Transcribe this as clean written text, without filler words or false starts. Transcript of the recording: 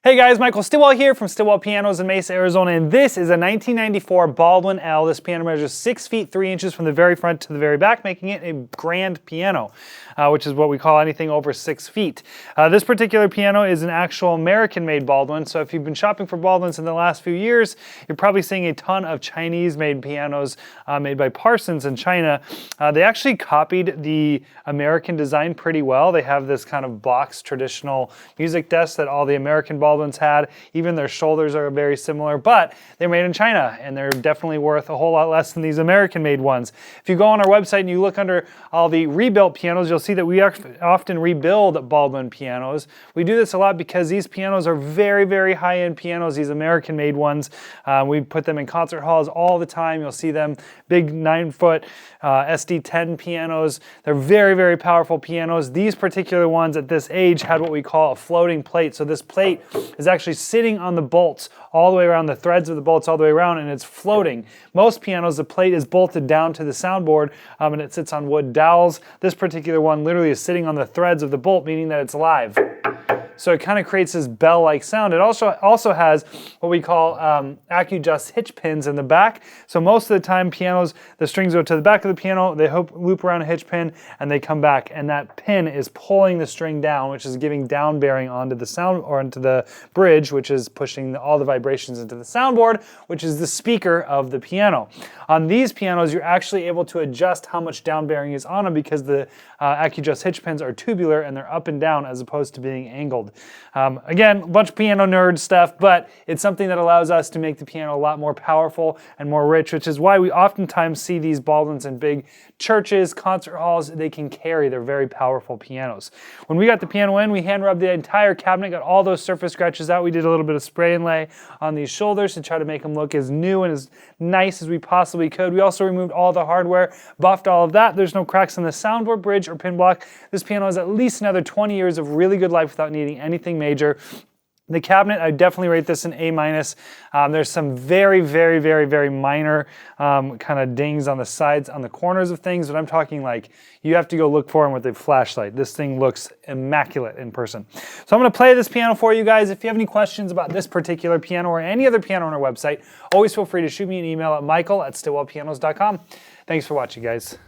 Hey guys, Michael Stillwell here from Stillwell Pianos in Mesa, Arizona, and this is a 1994 Baldwin L. This piano measures 6 feet 3 inches from the very front to the very back, making it a grand piano, which is what we call anything over 6 feet. This particular piano is an actual American-made Baldwin, so if you've been shopping for Baldwins in the last few years, you're probably seeing a ton of Chinese-made pianos made by Parsons in China. They actually copied the American design pretty well. They have this kind of box traditional music desk that all the American Baldwins had. Even their shoulders are very similar, but they're made in China and they're definitely worth a whole lot less than these American-made ones. If you go on our website and you look under all the rebuilt pianos, you'll see that we often rebuild Baldwin pianos. We do this a lot because these pianos are very, very high-end pianos, these American-made ones. We put them in concert halls all the time. You'll see them, big 9-foot SD10 pianos. They're very, very powerful pianos. These particular ones at this age had what we call a floating plate. So this plate is actually sitting on the bolts all the way around, the threads of the bolts all the way around, and it's floating. Most pianos, the plate is bolted down to the soundboard and it sits on wood dowels. This particular one literally is sitting on the threads of the bolt, meaning that it's live. So it kind of creates this bell-like sound. It also has what we call AccuJust hitch pins in the back. So most of the time pianos, the strings go to the back of the piano, they loop around a hitch pin, and they come back. And that pin is pulling the string down, which is giving down bearing onto the sound or into the bridge, which is pushing all the vibrations into the soundboard, which is the speaker of the piano. On these pianos, you're actually able to adjust how much down bearing is on them because the AccuJust hitch pins are tubular and they're up and down as opposed to being angled. Again, a bunch of piano nerd stuff, but it's something that allows us to make the piano a lot more powerful and more rich, which is why we oftentimes see these Baldwins in big churches, concert halls. They can carry. They're very powerful pianos. When we got the piano in, we hand rubbed the entire cabinet, got all those surface scratches out. We did a little bit of spray and lay on these shoulders to try to make them look as new and as nice as we possibly could. We also removed all the hardware, buffed all of that. There's no cracks in the soundboard, bridge, or pin block. This piano has at least another 20 years of really good life without needing anything major. The cabinet, I definitely rate this an A-. There's some very, very, very, very minor kind of dings on the sides, on the corners of things, but I'm talking like you have to go look for them with a flashlight. This thing looks immaculate in person. So I'm going to play this piano for you guys. If you have any questions about this particular piano or any other piano on our website, always feel free to shoot me an email at michael@stillwellpianos.com. Thanks for watching, guys.